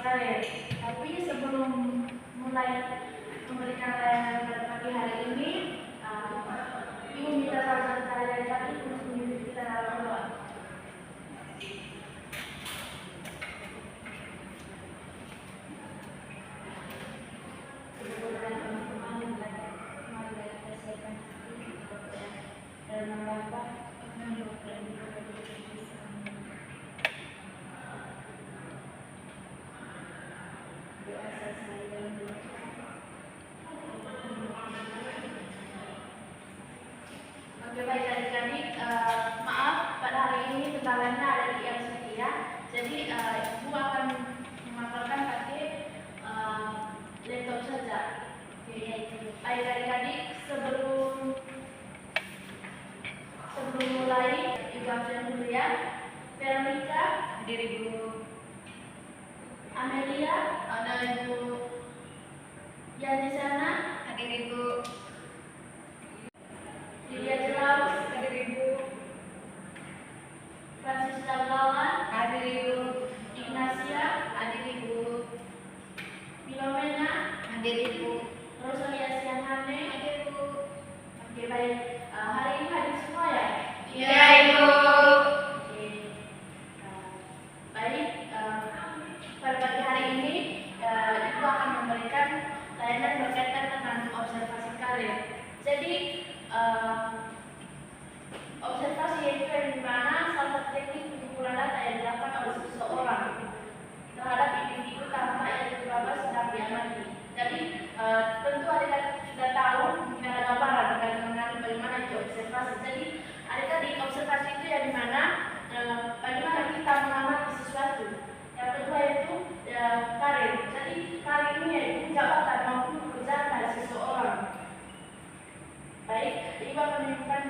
karir. Tapi sebelum mulai memberikan layanan pada pagi hari ini, Ibu minta salah satu dari kami untuk mengikuti kita dalam doa. Oke, baik adik-adik, maaf pada hari ini kendalanya ada di yang setia. Jadi Ibu akan memaparkan pakai laptop saja. Oke, baik adik-adik, sebelum mulai Ibu absen dulu ya. Veronica, Hadir Ibu. Amelia, ada Ibu yang di sana. Hadir Ibu. Lydia Jeraus, Hadir Ibu. Francisca Gawan, Hadir Ibu. Ignacia, Hadir Ibu. Filomena, Hadir Ibu. Rosalia Sianane. Hadir Ibu. Oke, baik. Hari ini hadir semua ya? Iya Ibu. Oke. Baik. Pada pagi hari ini Ibu akan memberikan layanan berkaitan dengan observasi karir. Jadi observasi itu yang dimana salah satu teknik pengumpulan data yang dilakukan oleh seseorang terhadap individu tanpa yang dicoba sedang diamati. Jadi tentu adik-adik sudah tahu mungkin ada gambaran terkait mengenai bagaimana itu observasi. Jadi adik-adik observasi itu yang dimana bagaimana kita mengamati sesuatu. Yang kedua itu karir. Jadi karir ini yaitu jabatan maupun pekerjaan dari seseorang. Baik, Ibu akan menunjukkan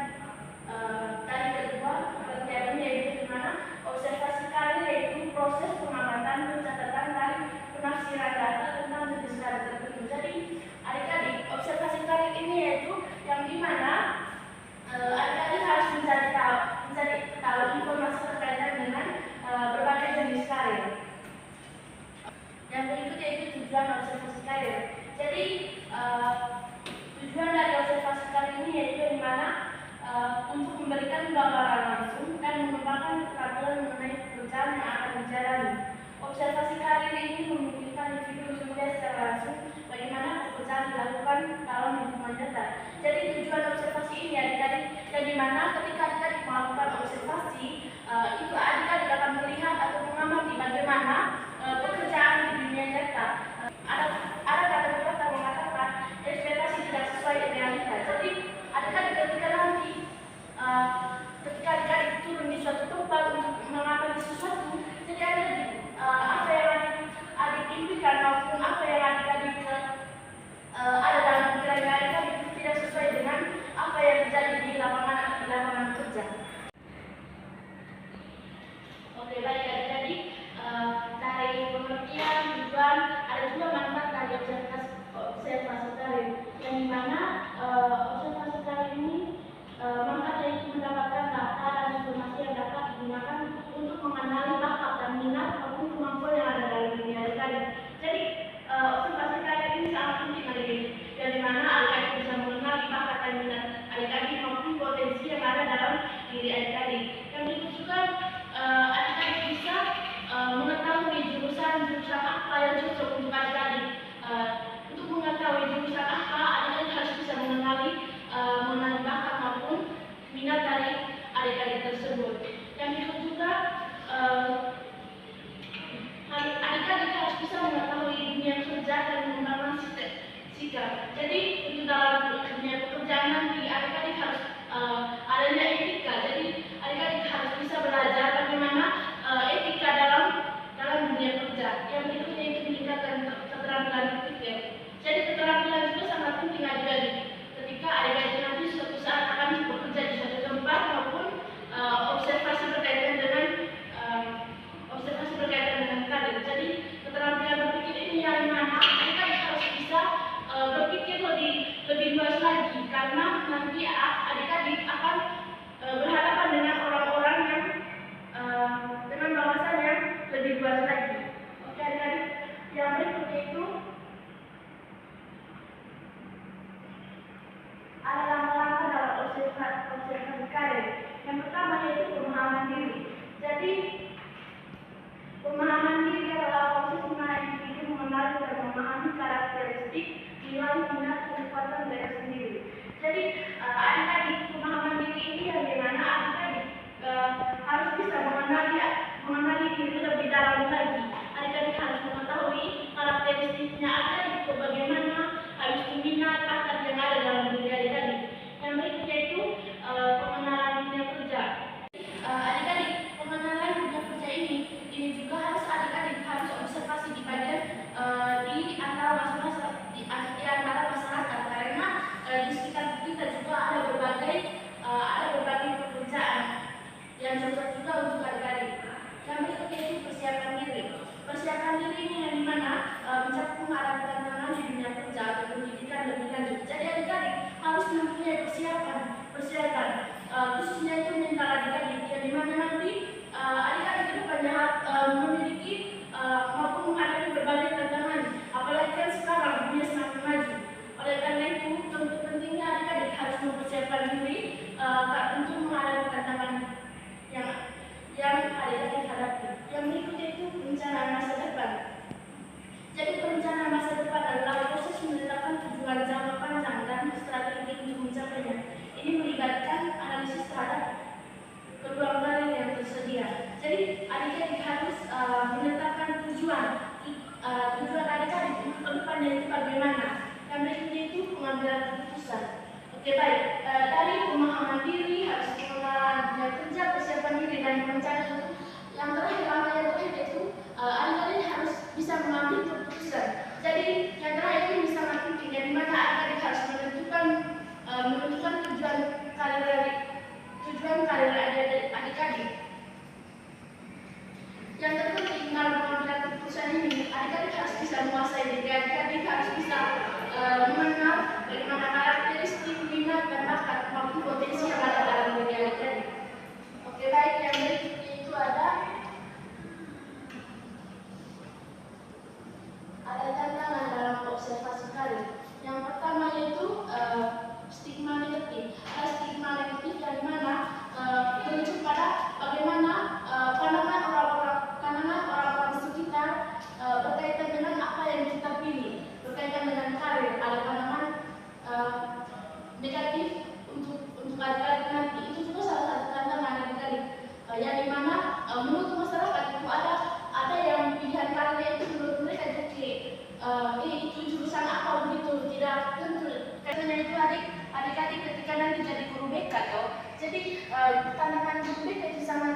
tadi kedua pengertiannya yaitu dimana observasi karir yaitu proses pengamatan, pencatatan dan penafsiran data tentang jenis karir tertentu. Jadi adik-adik observasi karir ini yaitu yang dimana adik-adik harus mencari tahu informasi terkait dengan berbagai jenis karir. Yang berikut yaitu tujuan observasi karir. Jadi tujuan dari observasi karir ini yaitu di mana untuk memberikan gambaran langsung dan mengembangkan keterampilan mengenai pekerjaan yang akan dijalani. Observasi karir ini memungkinkan individu melihat secara langsung bagaimana pekerjaan dilakukan dalam lingkungan nyata. Jadi tujuan observasi ini adik-adik yang di mana ketika adik-adik melakukan observasi itu adik-adik akan melihat atau mengamati bagaimana pekerjaan di dunia nyata. Ada kata-kata mengatakan ekspektasi tidak sesuai dengan realita. Jadi adik-adik ketika nanti ketika adik-adik turun di suatu tempat untuk mengamati sesuatu, jadi apa yang adik impikan maupun apa yang adik-adik ada dalam pikiran adik-adik itu tidak sesuai dengan apa yang terjadi di lapangan kerja. Oke, baik adik-adik, dari pengertian tujuan ada juga manfaat dari observasi karir yang dimana observasi karir ini manfaatnya itu mendapatkan data dan informasi yang dapat digunakan untuk mengenali bakat dan minat maupun kemampuan yang ada dalam diri adik-adik. Jadi observasi karir ini sangat penting adik-adik, yang dimana adik-adik bisa mengenali bakat dan minat adik-adik maupun potensi yang ada dalam diri adik-adik. Yang itu juga adik-adik bisa mengetahui jurusan apa yang cocok untuk adik-adik. Untuk mengetahui jurusan apa, adik-adik harus bisa mengenali bakat maupun minat dari adik-adik tersebut. Yang itu juga adik-adik harus bisa mengetahui dunia kerja dan mengembangkan sikap. Jadi untuk dalam dunia pekerjaan nanti adik-adik harus adanya etika. Jadi adik-adik harus bisa belajar bagaimana etika dalam dunia kerja. Yang berikutnya itu meningkatkan keterampilan berpikir. Jadi keterampilan juga sangat penting adik-adik. Ketika adik-adik nanti suatu saat akan bekerja di suatu tempat maupun observasi berkaitan dengan karir. Jadi keterampilan berpikir ini yang mana adik-adik harus bisa berpikir lebih luas lagi karena tujuan adik-adik untuk ke depannya itu bagaimana. Yang berikutnya itu pengambilan keputusan. Oke, baik. Dari pemahaman diri, harus pengenalan dunia kerja, persiapan diri, dan rencana itu. Yang terakhir itu adik-adik harus bisa mengambil keputusan. Jadi yang terakhir ini sangat penting, di mana adik-adik harus menentukan tujuan karir adik-adik. Yang terpenting dalam pengambilan keputusan ini, adik-adik harus bisa menguasai diri, adik-adik harus bisa mengenal bagaimana karakteristik, minat, dan bakat maupun potensi yang ada dalam diri adik-adik. Oke, baik. Yang berikutnya itu ada tantangan dalam observasi karir. Yang pertama yaitu stigma negatif. Ada stigma negatif yang mana merujuk pada bagaimana pandangan orang-orang sekitar berkaitan dengan apa yang kita pilih, berkaitan dengan karir. Ada pandangan negatif untuk adik-adik nanti. Itu juga salah satu tantangan adik-adik yang dimana menurut masyarakat itu ada yang pilihan karirnya itu menurut mereka itu jurusan apa begitu, tidak tentu. Katanya itu adik-adik ketika nanti jadi guru BK toh. Jadi tantangan guru BK itu sangat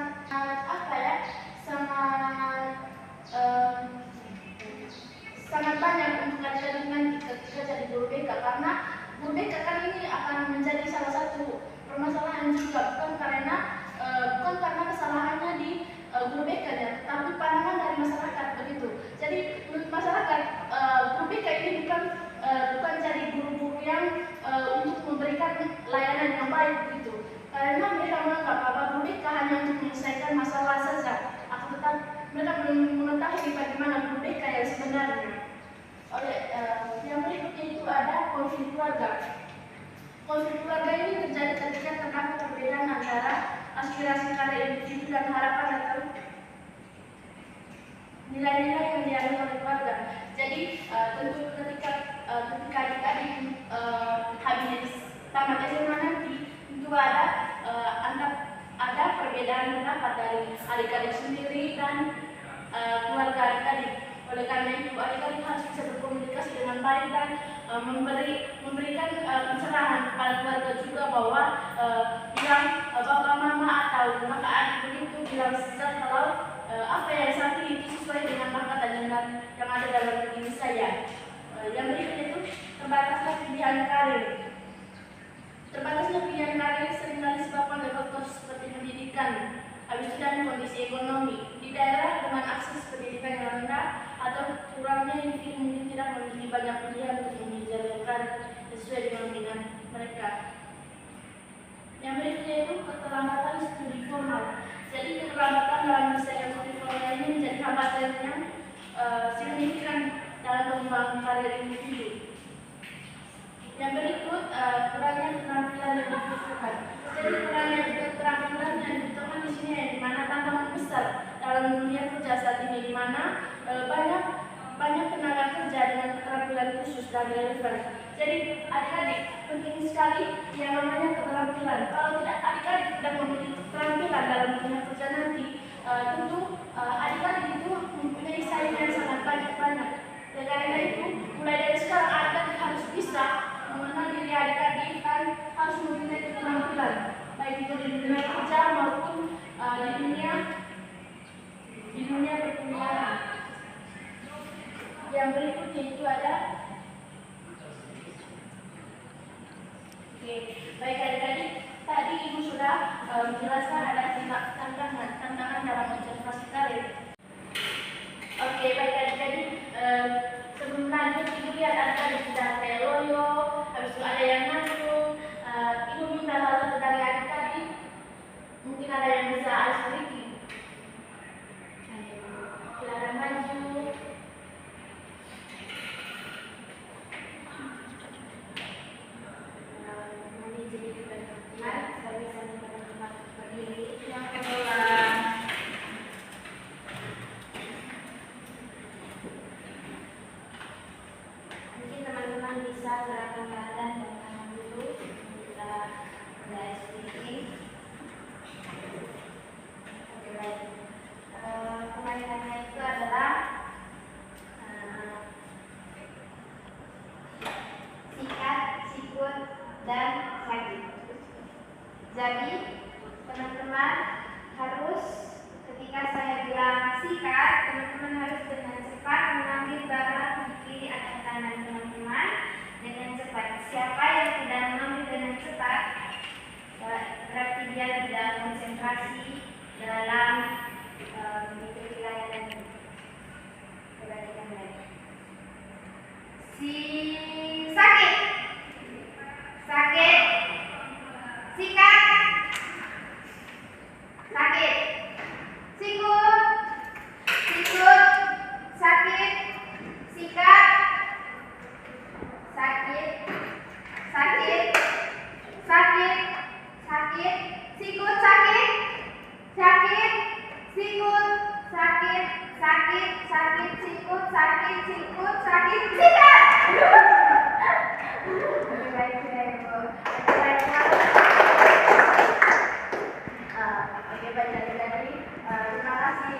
sangat banyak untuk adik-adik nanti ketika jadi guru BK, karena guru BK kan ini akan menjadi salah satu permasalahan juga, bukan karena kesalahannya di guru BK-nya, tapi pandangan dari masyarakat begitu. Jadi menurut masyarakat guru BK ini bukan jadi guru-guru yang untuk memberikan layanan yang baik begitu. Karena mereka menganggap bahwa guru BK hanya untuk menyelesaikan masalah saja. Tetapi mereka belum mengetahui bagaimana guru BK yang sebenarnya. Yang berikutnya itu ada konflik keluarga. Konflik keluarga ini terjadi ketika terdapat perbedaan antara aspirasi karir individu dan harapan atau nilai-nilai yang dialami oleh keluarga. Jadi tentu ketika adik-adik habis tamat SMA nanti tentu ada perbedaan pendapat dari adik-adik sendiri dan keluarga adik-adik. Oleh karena itu adik-adik harus bisa berkomunikasi dengan baik dan memberikan pencerahan kepada keluarga juga bahwa bilang bapak mama atau kakak adik begitu bilang kalau apa yang saya pilih itu sesuai dengan bakat dan yang ada dalam diri saya. Yang berikutnya itu terbatasnya pilihan karir. Terbatasnya pilihan karir seringkali disebabkan oleh faktor seperti pendidikan, habis itu dan kondisi ekonomi di daerah dengan akses pendidikan yang rendah atau kurangnya individu mungkin tidak memiliki banyak pilihan untuk memilih jalur karir sesuai dengan minat mereka. Yang berikutnya itu keterlambatan studi formal. Jadi keterlambatan dalam menyelesaikan studi formal ini menjadi hambatan yang signifikan dalam pengembangan karir individu. Yang berikut kurangnya keterampilan yang dibutuhkan. Jadi kurangnya keterampilan yang dibutuhkan di sini yang dimana tantangan besar dalam dunia kerja saat ini, dimana banyak tenaga kerja dengan keterampilan khusus dan relevan. Jadi adik-adik penting sekali yang namanya keterampilan. Kalau tidak adik-adik tidak memiliki keterampilan dalam dunia kerja nanti, tentu adik-adik itu mempunyai saingan sangat banyak. Karena itu mulai dari sekarang adik-adik harus bisa mengenal diri adik-adik dan harus mempunyai keterampilan, baik itu di dunia kerja maupun di dunia perkuliahan. Yang berikutnya itu ada baik adik-adik, tadi ibu sudah menjelaskan ada tantangan dalam observasi karir. Oke, baik adik-adik, sebelum lanjut ibu lihat adik-adik sudah kayak loyo, habis itu ada yang nanggung. Ibu minta satu dari adik-adik, mungkin ada yang bisa alis sedikit. Silakan maju. Yang kedua, sakit, sakit, sikat, sakit, sikut, sikut, sakit, sikat, sakit, sakit, sakit, sakit, sikut, sakit, sakit, sikut, sakit, sakit, sakit, sikut, sakit, sikut, sakit, sikat. Baik, Ibu. Oke, baik dari terima kasih.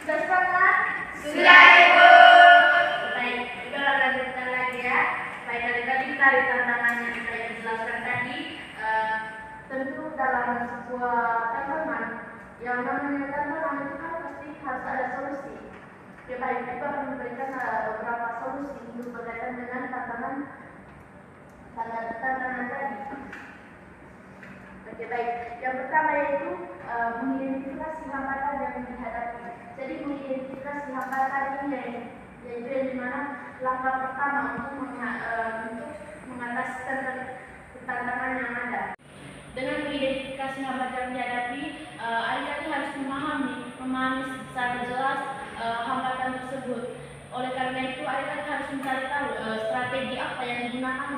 Sudah sepakat? Sudah, Ibu. Baik, kita lanjutkan lagi ya. Baik, dari tantangan yang saya jelaskan tadi, tentu dalam sebuah tanaman yang namanya tanaman itu kan pasti harus ada solusi. Oke, baik, kita akan memberikan beberapa solusi untuk berkaitan dengan tantangan tadi. Oke, baik. Yang pertama yaitu mengidentifikasi hambatan yang dihadapi. Jadi mengidentifikasi hambatan ini yaitu yang dimana langkah pertama untuk mengatasi tantangan yang ada. Dengan mengidentifikasi hambatan yang dihadapi, adik-adik harus memahami secara jelas hambatan tersebut. Oleh karena itu, adik-adik harus mencari tahu strategi apa yang digunakan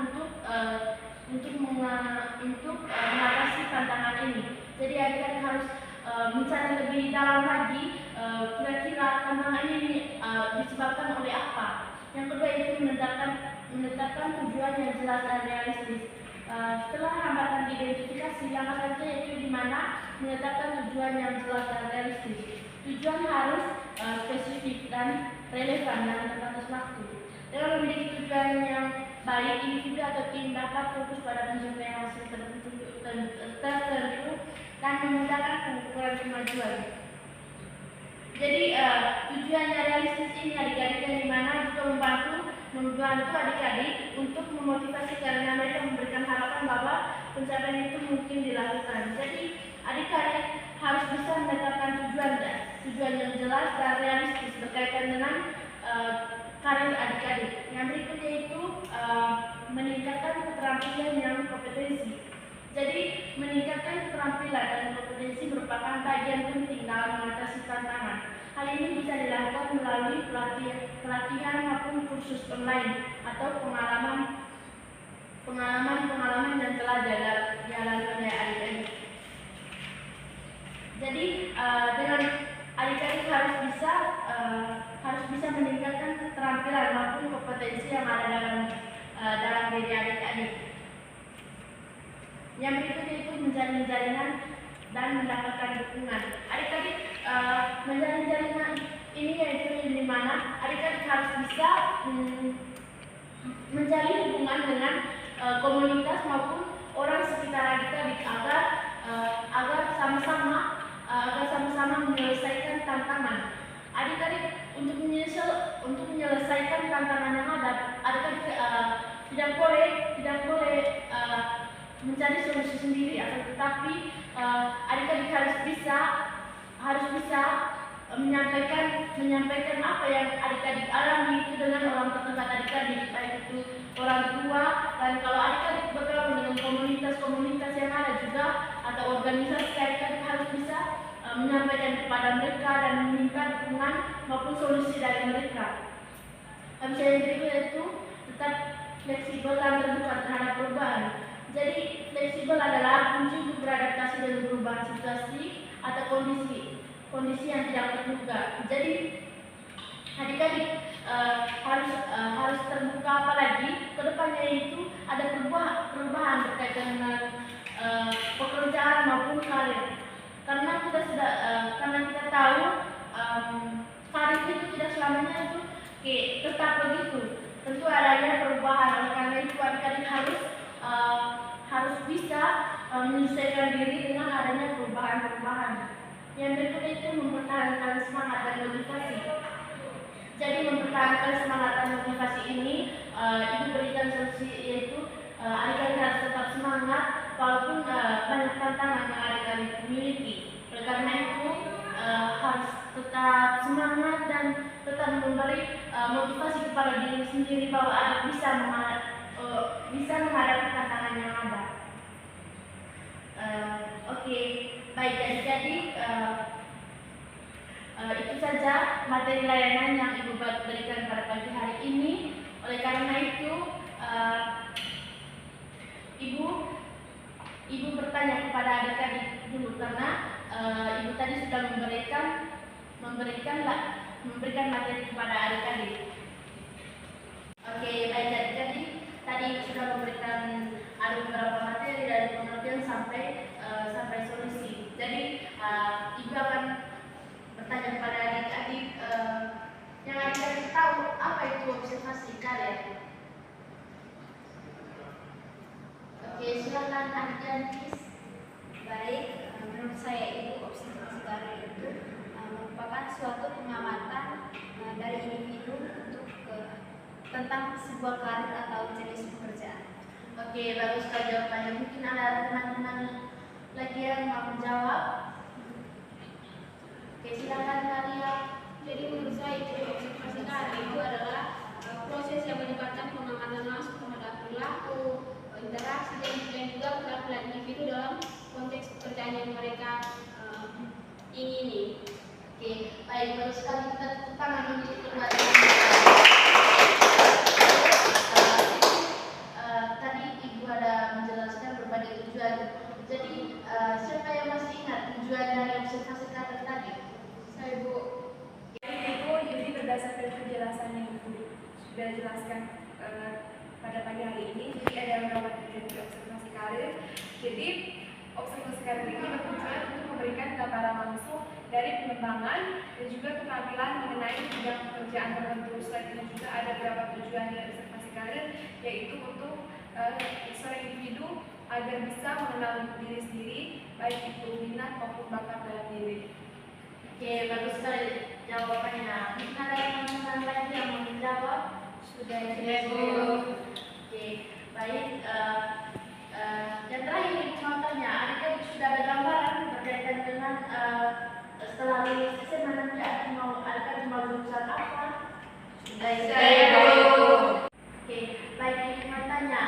untuk mengatasi tantangan ini. Jadi adik-adik harus mencari lebih dalam lagi kira-kira tantangan ini disebabkan oleh apa. Yang kedua itu menetapkan tujuan yang jelas dan realistis. Setelah hambatan diidentifikasi, yang selanjutnya yaitu di mana menetapkan tujuan yang jelas dan realistis. Tujuan harus spesifik dan relevan dalam batas waktu. Dengan memiliki tujuan yang baik, individu atau tim dapat fokus pada pencapaian hasil tertentu dan memudahkan pengukuran kemajuan. Jadi tujuannya realistis ini adik-adik yang dimana juga membantu adik-adik untuk memotivasi karena mereka memberikan harapan bahwa pencapaian itu mungkin dilakukan. Jadi adik-adik harus bisa menetapkan tujuan yang jelas dan realistis berkaitan dengan karir adik-adik. Yang berikutnya itu meningkatkan keterampilan yang kompetensi. Jadi meningkatkan keterampilan dan kompetensi merupakan bagian penting dalam mengatasi tantangan. Hal ini bisa dilakukan melalui pelatihan maupun kursus online atau pengalaman yang telah dialami oleh adik-adik. Jadi dengan adik-adik harus bisa meningkatkan keterampilan maupun kompetensi yang ada dalam diri adik-adik. Yang berikutnya itu menjalin jaringan dan mendapatkan dukungan. Adik-adik menjalin jaringan ini yaitu di mana adik-adik harus bisa menjalin hubungan dengan komunitas maupun orang sekitar adik-adik agar sama-sama menyelesaikan tantangan. Adik-adik untuk menyelesaikan tantangan yang ada, adik-adik tidak boleh mencari solusi sendiri, tetapi adik-adik harus bisa menyampaikan apa yang adik-adik alami itu dengan orang terdekat adik-adik, baik itu orang tua, dan kalau adik-adik bergabung dengan komunitas yang ada juga atau organisasi, adik-adik harus bisa menyampaikan kepada mereka dan meminta dukungan maupun solusi dari mereka. Yang berikutnya itu tetap fleksibel dan terbuka terhadap perubahan. Jadi fleksibel adalah kunci untuk beradaptasi dengan perubahan situasi atau kondisi yang tidak terduga. Jadi adik-adik harus terbuka, apalagi kedepannya itu ada perubahan berkaitan dengan pekerjaan maupun karir. Karena kita tahu karir itu tidak selamanya itu tetap begitu. Tentu adanya perubahan. Oleh karena itu adik-adik harus bisa menyesuaikan diri dengan adanya perubahan. Yang berikutnya itu mempertahankan semangat dan motivasi. Jadi mempertahankan semangat dan motivasi ini Ibu berikan solusi, yaitu adik-adik harus tetap semangat walaupun banyak tantangan yang adik-adik miliki. Oleh karena itu harus tetap semangat dan tetap memberi motivasi pada diri sendiri bahwa adik bisa menghadapi tantangan yang ada. Oke, baik, jadi itu saja materi layanan yang Ibu berikan pada pagi hari ini. Oleh karena itu, Ibu bertanya kepada adik-adik dulu karena Ibu tadi sudah memberikan materi kepada adik-adik. Oke, baik, jadi tadi sudah memberikan beberapa materi dari pengertian sampai solusi. Jadi Ibu akan bertanya kepada adik-adik yang adik-adik tahu apa itu observasi kalian. Oke, silakan adik-adik. Baik, menurut saya itu observasi karir itu merupakan suatu pengamatan dari individu untuk tentang sebuah karir atau jenis pekerjaan. Oke, bagus sekali jawabannya. Mungkin ada teman-teman lagi yang mau menjawab. Oke, silakan kalian. Jadi menurut saya itu observasi karir itu adalah proses yang melibatkan pengamatan langsung terhadap perilaku, interaksi dan juga keterampilan individu dalam konteks pekerjaan yang mereka ingini. Oke, baik, bagus sekali. Kita tepuk tangan untuk kedua tadi Ibu ada menjelaskan berbagai tujuan. Jadi siapa yang masih ingat tujuan dari observasi karir tadi? Saya Bu. Jadi berdasarkan penjelasan yang Ibu sudah jelaskan pada pagi hari ini, jadi ada beberapa tujuan dari observasi karir. Jadi observasi karir ini bertujuan untuk memberikan gambaran langsung dari pengembangan dan juga keterampilan mengenai bidang pekerjaan tertentu. Selain itu juga ada beberapa tujuan dari observasi karir, yaitu untuk seorang individu agar bisa mengenal diri sendiri, baik itu minat maupun bakat dalam diri. Oke, bagus sekali jawabannya. Mungkin ada teman-teman lagi yang mau menjawab? Sudah Bu. Oke, baik. Yang terakhir mau tanya, adik-adik sudah ada gambaran berkaitan dengan setelah lulus SMA nanti adik-adik mau jurusan apa? Sudah, Bu. Oke, baik, ini mau tanya,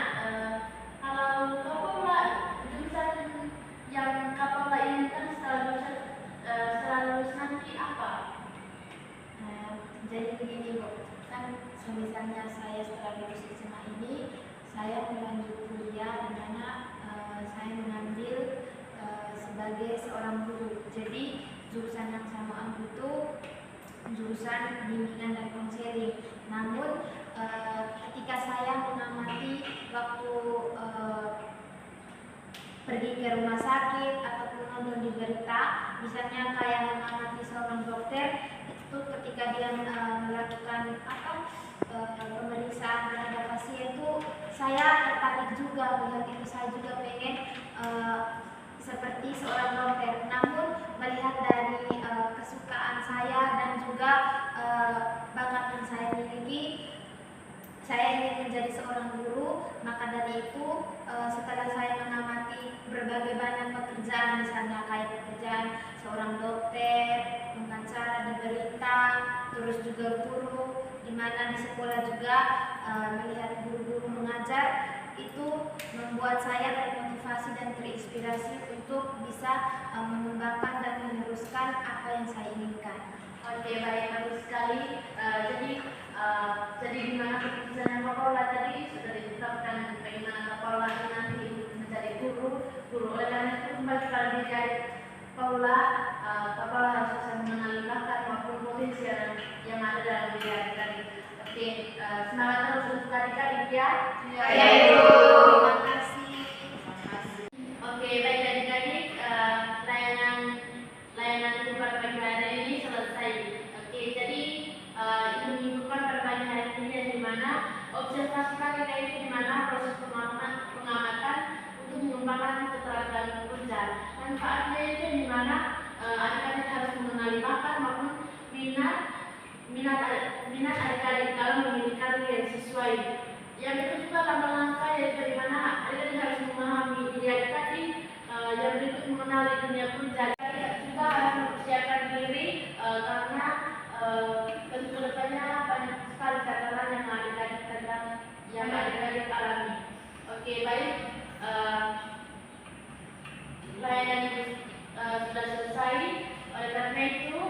kalau Kapolda, jurusan yang Kapolda ini kan setelah lulus nanti apa? Jadi begini Bu, kan misalnya saya setelah lulus SMA ini, saya melanjut kuliah di mana saya mengambil sebagai seorang guru. Jadi jurusan yang saya mau ambil itu jurusan bimbingan dan konseling. Namun ketika saya mengamati waktu pergi ke rumah sakit ataupun nonton di berita, misalnya kayak mengamati seorang dokter, itu ketika dia melakukan pemeriksaan terhadap pasien itu saya tertarik juga melihat itu. Saya juga pengen seperti seorang dokter. Namun melihat dari kesukaan saya dan juga bakat yang saya miliki, saya ingin menjadi seorang guru. Maka dari itu setelah saya mengamati berbagai banyak pekerjaan, misalnya kayak pekerjaan seorang dokter, pengacara di berita, terus juga guru, di mana di sekolah juga melihat guru-guru mengajar, itu membuat saya termotivasi dan terinspirasi untuk bisa mengembangkan dan meneruskan apa yang saya inginkan. Oke, baik, bagus sekali. Jadi gimana keputusan yang Kapolda tadi sudah ditetapkan bagaimana Kapolda nanti menjadi guru. Oleh karena itu kembali kepada diri Kapolda harus bisa mengenali bakat maupun potensi yang ada dalam diri tadi. Oke, semangat terus untuk adik-adik ya. Ya, Ibu. Terima kasih. Oke, baik adik-adik, layanan Ibu pada pagi hari ini selesai. Oke, jadi Ibu menyebutkan pada pagi hari ini di mana observasi kali itu di mana proses pengamatan untuk mengembangkan keterampilan bekerja. Manfaatnya itu di mana adik-adik harus mengenali bakat maupun minat adik-adik dalam memilih karir yang sesuai. Yang itu juga langkah-langkah yaitu di mana adik-adik harus memahami diri adik-adik, yang berikut mengenali dunia kerja. Adik-adik juga harus mempersiapkan diri karena tentu kedepannya banyak sekali tantangan yang Oke, baik. Layanan ibu sudah selesai. Oleh karena itu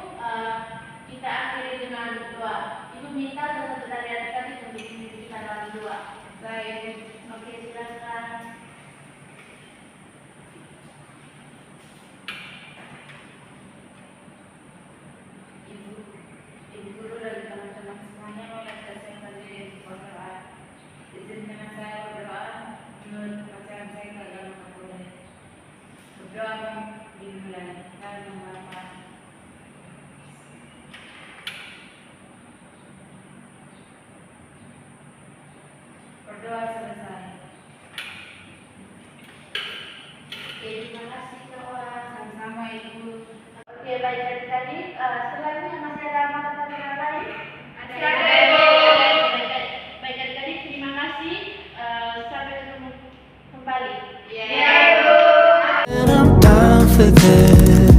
kita akhiri dengan doa. Ibu minta salah satu dari adik-adik untuk kita dalam doa. Baik. Oke, silakan. Ibu guru dan teman-teman semuanya membaca saya tadi di Al-Quran. Izinkan saya berdoa menurut bacaan saya ke dalam Al-Quran. Berdoa dimulai dan menghormat. Berdoa selesai. Oke, terima kasih kawan. Sama-sama ibu. Oke, baik adik-adik. Selanjutnya masih ada mata pelajaran lain? Ada. Baik adik-adik, terima kasih. Sampai ketemu kembali. And I'm down for this.